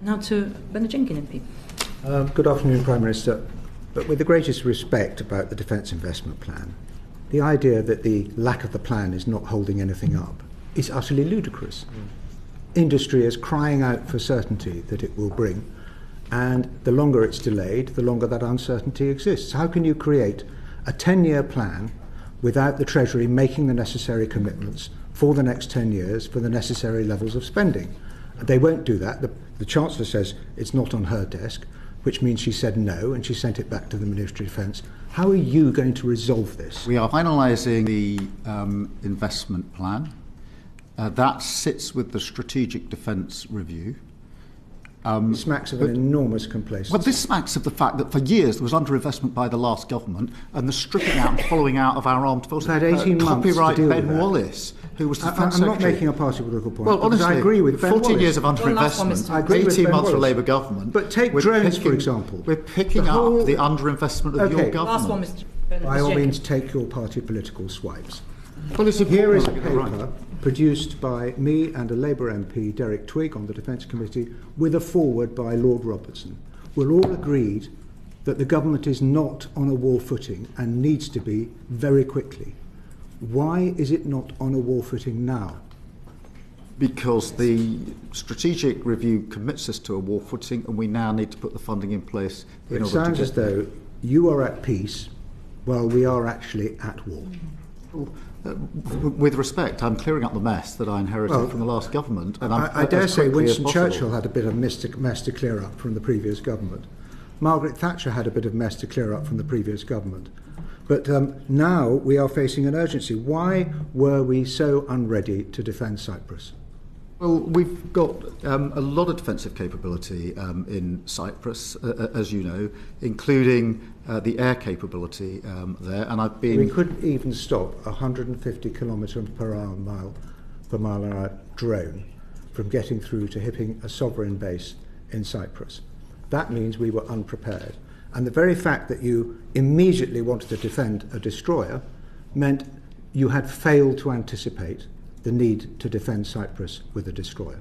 Now to Bernard Jenkin MP. Good afternoon, Prime Minister. But with the greatest respect about the Defence Investment Plan, the idea that the lack of the plan is not holding anything up is utterly ludicrous. Industry is crying out for certainty that it will bring, and the longer it's delayed, the longer that uncertainty exists. How can you create a 10-year plan without the Treasury making the necessary commitments for the next 10 years for the necessary levels of spending? They won't do that. The Chancellor says it's not on her desk, which means she said no, and she sent it back to the Ministry of Defence. How are you going to resolve this? We are finalising the investment plan. That sits with the Strategic Defence Review. It smacks of an enormous complacency. Well, this smacks of the fact that for years there was underinvestment by the last government and the stripping out and following out of our armed forces. We've had 18 months Copyright to deal Ben with that. Wallace, who was the I'm Defence not Secretary. making a party political point. Well, honestly, I agree with Ben 14 Wallace. years of underinvestment, I agree with 18 Ben months for Wallace. Labour government. But take drones, for example. We're picking up the underinvestment of your government. Last one, Mr. Bernard By all Jenkin. means, take your party political swipes. Well, it's Here is a important. paper produced by me and a Labour MP, Derek Twigg, on the Defence Committee, with a foreword by Lord Robertson. We're all agreed that the government is not on a war footing and needs to be very quickly. Why is it not on a war footing now? Because the strategic review commits us to a war footing and we now need to put the funding in place in It order sounds to as though you are at peace while we are actually at war. With respect, I'm clearing up the mess that I inherited from the last government. And I dare as say quickly as Winston possible. Churchill had a bit of mess to clear up from the previous government. Margaret Thatcher had a bit of mess to clear up from the previous government. But now we are facing an urgency. Why were we so unready to defend Cyprus? Well, we've got a lot of defensive capability in Cyprus, as you know, including the air capability there. And I've been. We couldn't even stop a 150 kilometre per mile an hour drone from getting through to hitting a sovereign base in Cyprus. That means we were unprepared. And the very fact that you immediately wanted to defend a destroyer meant you had failed to anticipate the need to defend Cyprus with a destroyer.